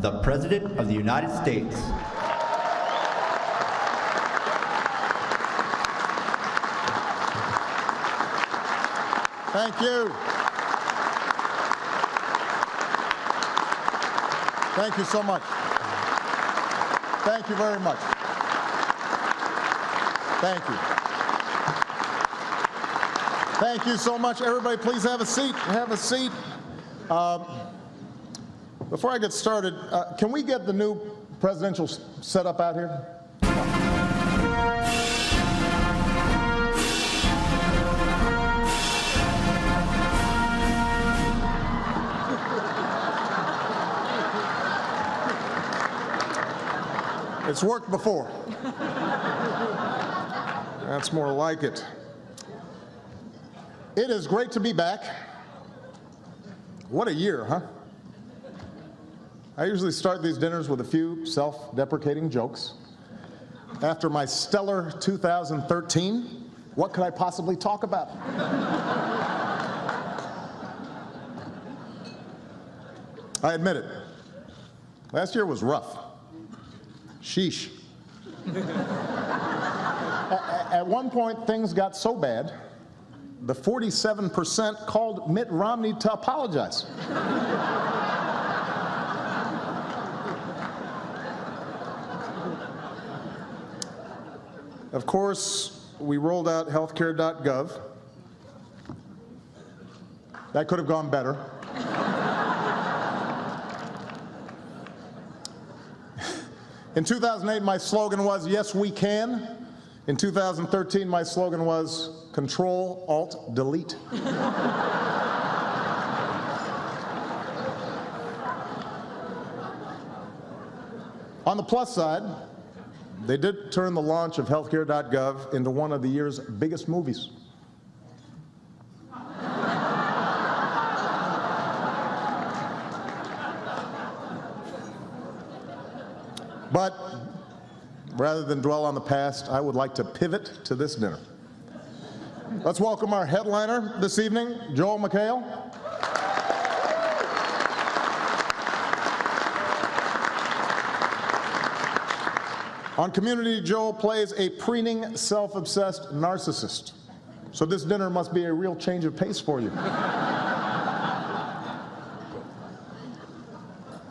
the President of the United States. Thank you. Thank you so much. Thank you very much. Thank you. Thank you so much. Everybody, please have a seat. Have a seat. Before I get started, can we get the new presidential setup out here? It's worked before. That's more like it. It is great to be back. What a year, huh? I usually start these dinners with a few self-deprecating jokes. After my stellar 2013, what could I possibly talk about? I admit it. Last year was rough. Sheesh. At one point, things got so bad, the 47% called Mitt Romney to apologize. Of course, we rolled out healthcare.gov. That could have gone better. In 2008, my slogan was, yes, we can. In 2013, my slogan was, Control, Alt, Delete. On the plus side, they did turn the launch of healthcare.gov into one of the year's biggest movies. But rather than dwell on the past, I would like to pivot to this dinner. Let's welcome our headliner this evening, Joel McHale. On Community, Joel plays a preening, self-obsessed narcissist. So this dinner must be a real change of pace for you.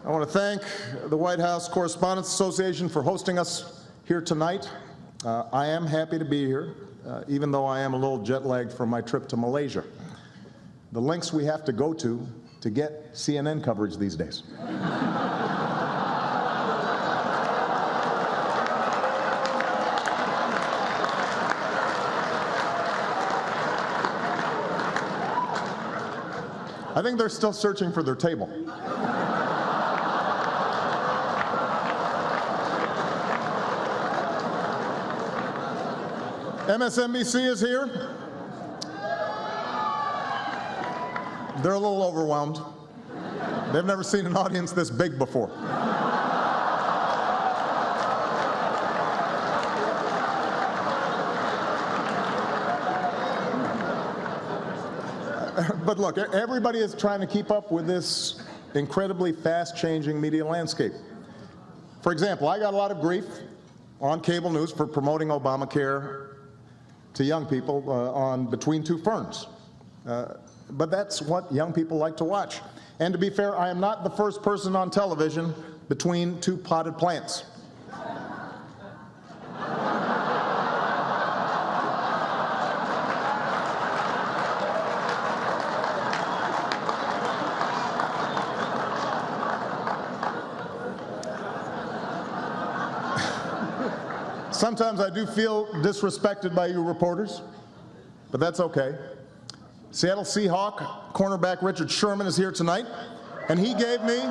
I want to thank the White House Correspondents Association for hosting us here tonight. I am happy to be here, even though I am a little jet-lagged from my trip to Malaysia. The lengths we have to go to get CNN coverage these days. I think they're still searching for their table. MSNBC is here. They're a little overwhelmed. They've never seen an audience this big before. But look, everybody is trying to keep up with this incredibly fast-changing media landscape. For example, I got a lot of grief on cable news for promoting Obamacare to young people on Between Two Ferns. But that's what young people like to watch. And to be fair, I am not the first person on television between two potted plants. Sometimes I do feel disrespected by you reporters, but that's okay. Seattle Seahawk cornerback Richard Sherman is here tonight, and he gave me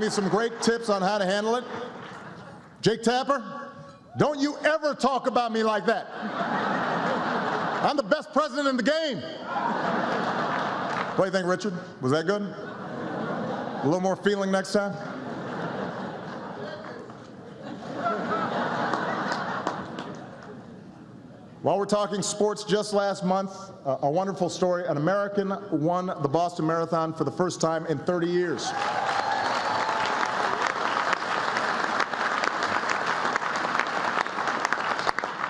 some great tips on how to handle it. Jake Tapper, don't you ever talk about me like that. I'm the best president in the game. What do you think, Richard? Was that good? A little more feeling next time? While we're talking sports, just last month, a wonderful story. An American won the Boston Marathon for the first time in 30 years.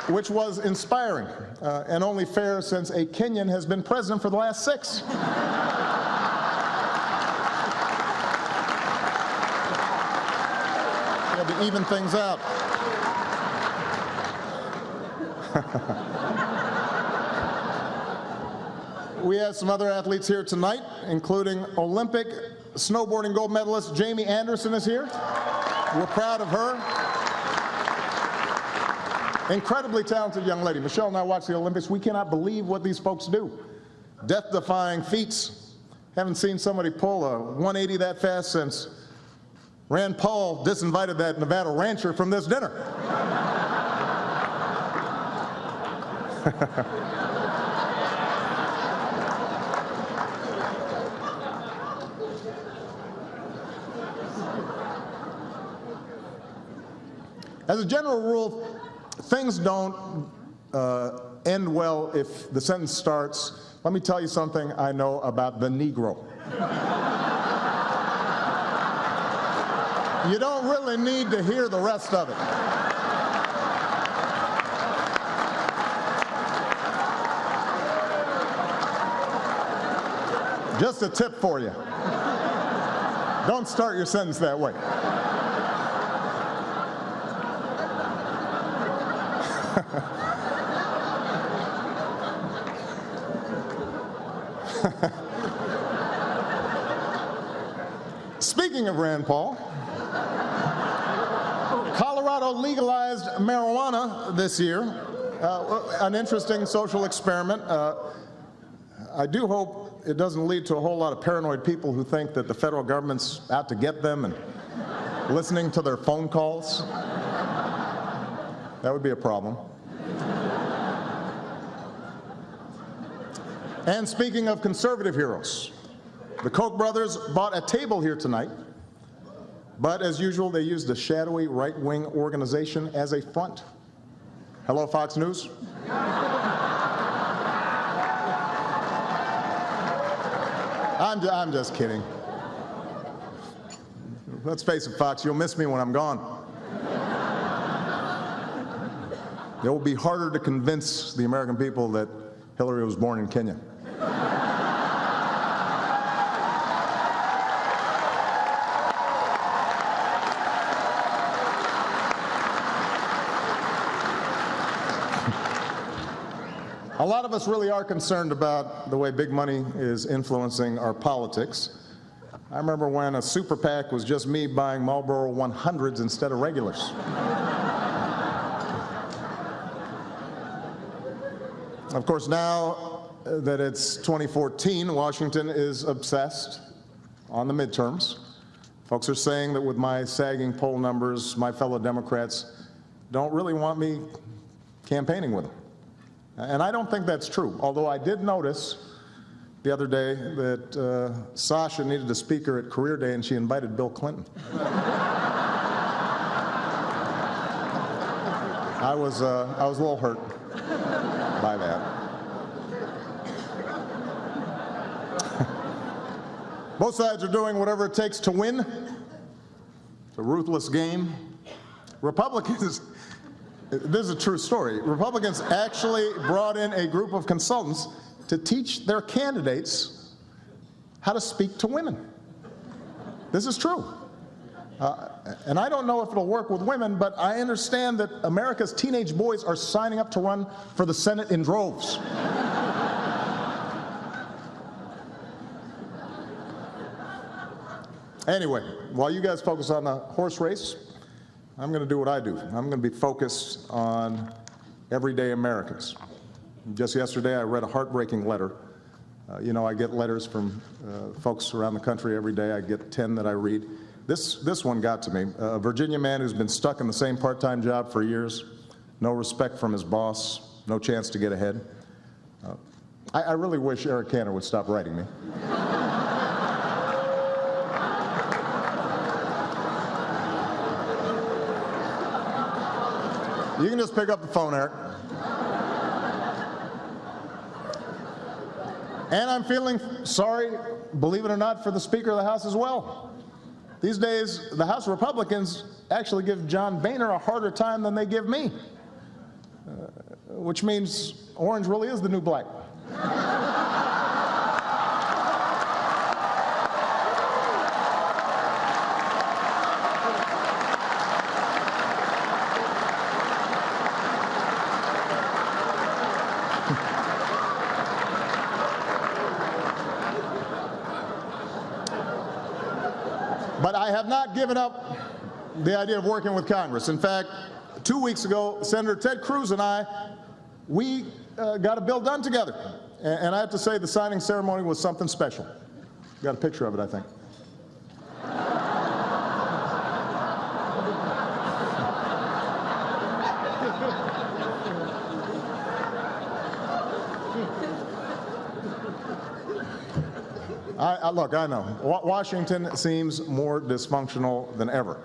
which was inspiring and only fair since a Kenyan has been president for the last 6. Had to even things out. We have some other athletes here tonight, including Olympic snowboarding gold medalist Jamie Anderson is here. We're proud of her. Incredibly talented young lady. Michelle and I watch the Olympics. We cannot believe what these folks do. Death-defying feats. Haven't seen somebody pull a 180 that fast since Rand Paul disinvited that Nevada rancher from this dinner. As a general rule, things don't end well if the sentence starts, "Let me tell you something I know about the Negro." You don't really need to hear the rest of it. Just a tip for you. Don't start your sentence that way. Speaking of Rand Paul, Colorado legalized marijuana this year. An interesting social experiment. I do hope it doesn't lead to a whole lot of paranoid people who think that the federal government's out to get them and listening to their phone calls. That would be a problem. And speaking of conservative heroes, the Koch brothers bought a table here tonight, but as usual, they used a shadowy right-wing organization as a front. Hello, Fox News. I'm just kidding. Let's face it, Fox, you'll miss me when I'm gone. It will be harder to convince the American people that Hillary was born in Kenya. A lot of us really are concerned about the way big money is influencing our politics. I remember when a super PAC was just me buying Marlboro 100s instead of regulars. Of course, now that it's 2014, Washington is obsessed on the midterms. Folks are saying that with my sagging poll numbers, my fellow Democrats don't really want me campaigning with them. And I don't think that's true, although I did notice the other day that Sasha needed a speaker at Career Day and she invited Bill Clinton. I was a little hurt by that. Both sides are doing whatever it takes to win. It's a ruthless game. Republicans, this is a true story, Republicans actually brought in a group of consultants to teach their candidates how to speak to women. This is true. And I don't know if it'll work with women, but I understand that America's teenage boys are signing up to run for the Senate in droves. Anyway, while you guys focus on the horse race, I'm going to do what I do. I'm going to be focused on everyday Americans. Just yesterday, I read a heartbreaking letter. You know, I get letters from folks around the country every day. I get 10 that I read. This one got to me. A Virginia man who's been stuck in the same part-time job for years, no respect from his boss, no chance to get ahead. I really wish Eric Cantor would stop writing me. You can just pick up the phone, Eric. And I'm feeling sorry, believe it or not, for the Speaker of the House as well. These days, the House Republicans actually give John Boehner a harder time than they give me. which means orange really is the new black. But I have not given up the idea of working with Congress. In fact, 2 weeks ago, Senator Ted Cruz and I, we got a bill done together. And I have to say the signing ceremony was something special. Got a picture of it, I think. Look, I know. Washington seems more dysfunctional than ever.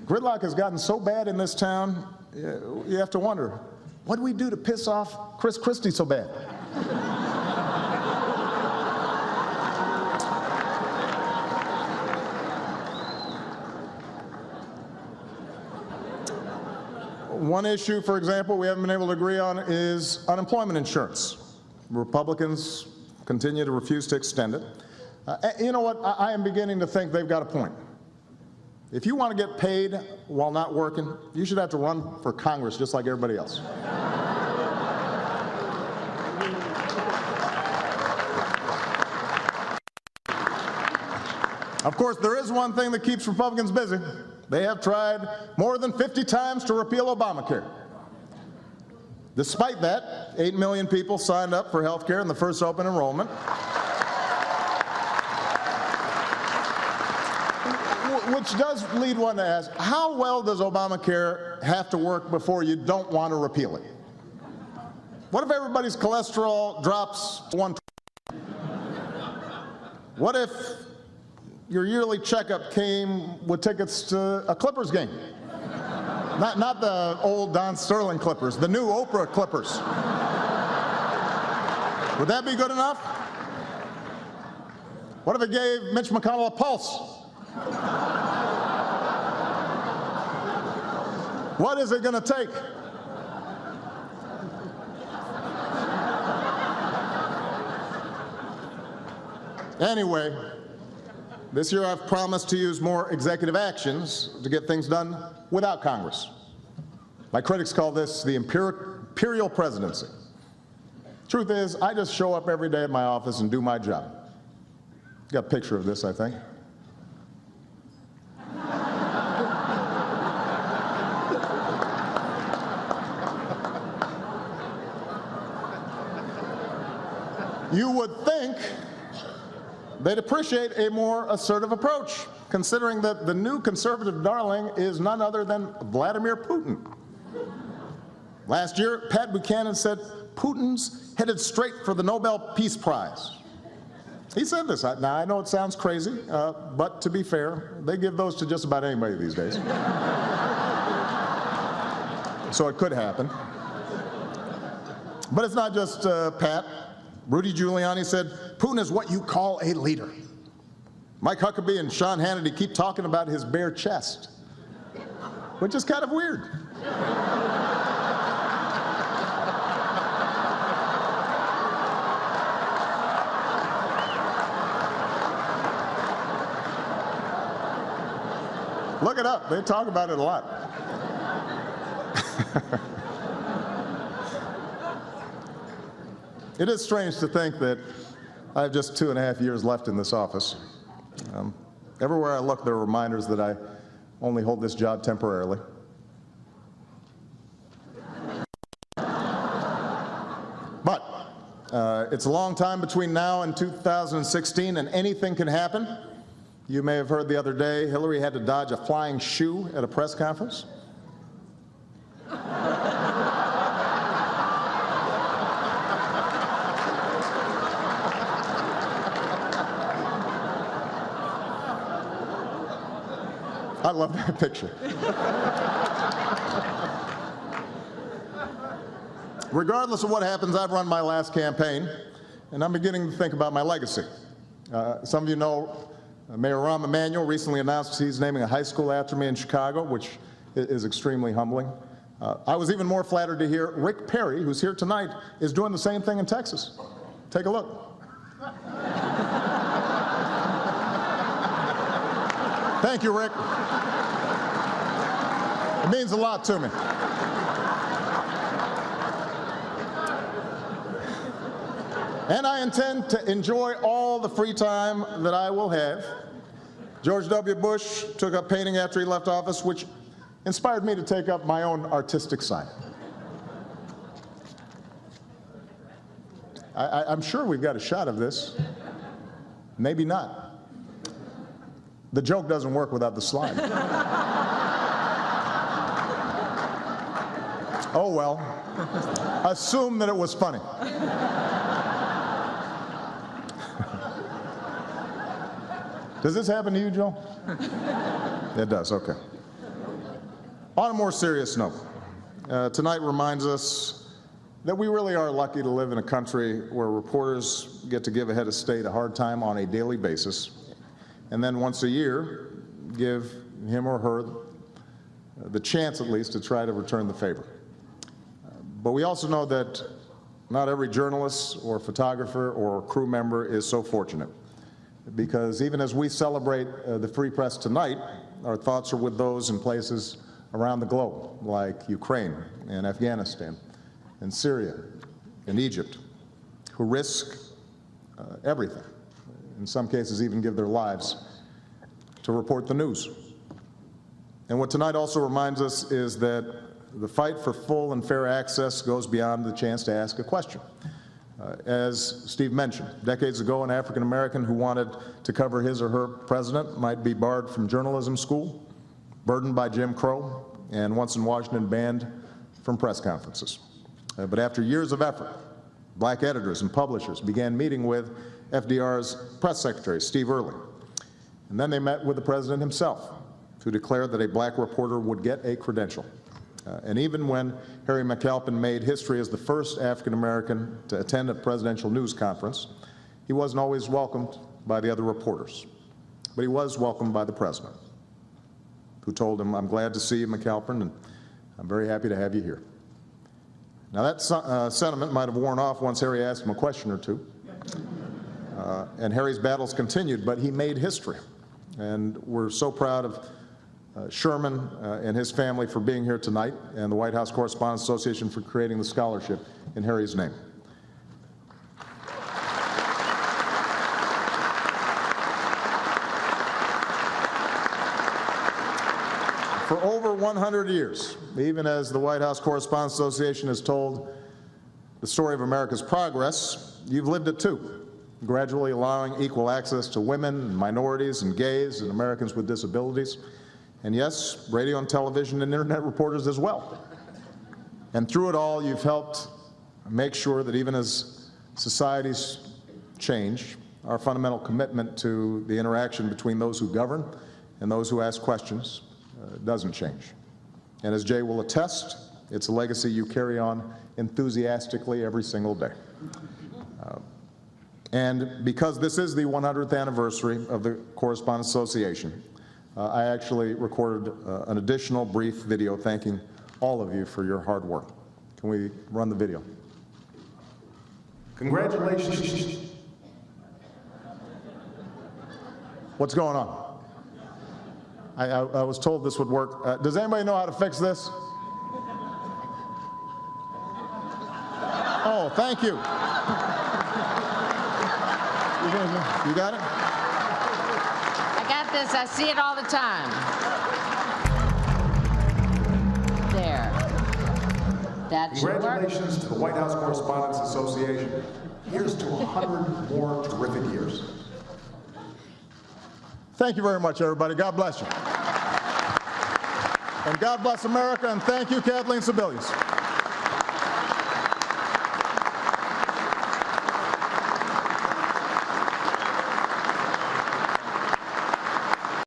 Gridlock has gotten so bad in this town, you have to wonder, what do we do to piss off Chris Christie so bad? One issue, for example, we haven't been able to agree on is unemployment insurance. Republicans continue to refuse to extend it. You know what? I am beginning to think they've got a point. If you want to get paid while not working, you should have to run for Congress just like everybody else. Of course, there is one thing that keeps Republicans busy. They have tried more than 50 times to repeal Obamacare. Despite that, 8 million people signed up for health care in the first open enrollment. Which does lead one to ask, how well does Obamacare have to work before you don't want to repeal it? What if everybody's cholesterol drops to 120? What if your yearly checkup came with tickets to a Clippers game? Not the old Don Sterling Clippers, the new Oprah Clippers. Would that be good enough? What if it gave Mitch McConnell a pulse? What is it going to take? Anyway, this year I've promised to use more executive actions to get things done without Congress. My critics call this the imperial presidency. Truth is, I just show up every day at my office and do my job. Got a picture of this, I think. You would think they'd appreciate a more assertive approach, considering that the new conservative darling is none other than Vladimir Putin. Last year, Pat Buchanan said, Putin's headed straight for the Nobel Peace Prize. He said this. Now, I know it sounds crazy, but to be fair, they give those to just about anybody these days. So it could happen. But it's not just Pat. Rudy Giuliani said, Putin is what you call a leader. Mike Huckabee and Sean Hannity keep talking about his bare chest, which is kind of weird. Look it up. They talk about it a lot. It is strange to think that I have just 2.5 years left in this office. Everywhere I look, there are reminders that I only hold this job temporarily. But it's a long time between now and 2016, and anything can happen. You may have heard the other day Hillary had to dodge a flying shoe at a press conference. I love that picture. Regardless of what happens, I've run my last campaign, and I'm beginning to think about my legacy. Some of you know Mayor Rahm Emanuel recently announced he's naming a high school after me in Chicago, which is extremely humbling. I was even more flattered to hear Rick Perry, who's here tonight, is doing the same thing in Texas. Take a look. Thank you, Rick. It means a lot to me. And I intend to enjoy all the free time that I will have. George W. Bush took up painting after he left office, which inspired me to take up my own artistic side. I'm sure we've got a shot of this. Maybe not. The joke doesn't work without the slide. Oh well, assume that it was funny. Does this happen to you, Joe? It does, okay. On a more serious note, tonight reminds us that we really are lucky to live in a country where reporters get to give a head of state a hard time on a daily basis, and then once a year give him or her the chance at least to try to return the favor. But we also know that not every journalist or photographer or crew member is so fortunate, because even as we celebrate the free press tonight, our thoughts are with those in places around the globe, like Ukraine and Afghanistan and Syria and Egypt, who risk everything, in some cases even give their lives, to report the news. And what tonight also reminds us is that the fight for full and fair access goes beyond the chance to ask a question. As Steve mentioned, decades ago, an African American who wanted to cover his or her president might be barred from journalism school, burdened by Jim Crow, and once in Washington, banned from press conferences. But after years of effort, black editors and publishers began meeting with FDR's press secretary, Steve Early. And then they met with the president himself, who declared that a black reporter would get a credential. And even when Harry McAlpin made history as the first African American to attend a presidential news conference, he wasn't always welcomed by the other reporters. But he was welcomed by the president, who told him, "I'm glad to see you, McAlpin, and I'm very happy to have you here." Now that sentiment might have worn off once Harry asked him a question or two. And Harry's battles continued, but he made history. And we're so proud of Sherman and his family for being here tonight, and the White House Correspondents Association for creating the scholarship in Harry's name. For over 100 years, even as the White House Correspondents Association has told the story of America's progress, you've lived it too, gradually allowing equal access to women, minorities, and gays, and Americans with disabilities. And yes, radio and television and internet reporters as well. And through it all, you've helped make sure that even as societies change, our fundamental commitment to the interaction between those who govern and those who ask questions doesn't change. And as Jay will attest, it's a legacy you carry on enthusiastically every single day. And because this is the 100th anniversary of the Correspondents Association, I actually recorded an additional brief video thanking all of you for your hard work. Can we run the video? Congratulations. What's going on? I was told this would work. Does anybody know how to fix this? Oh, thank you. You got it? I got this. I see it all the time. There. That should work. Congratulations to the White House Correspondents Association. Here's to 100 more terrific years. Thank you very much, everybody. God bless you. And God bless America, and thank you, Kathleen Sebelius.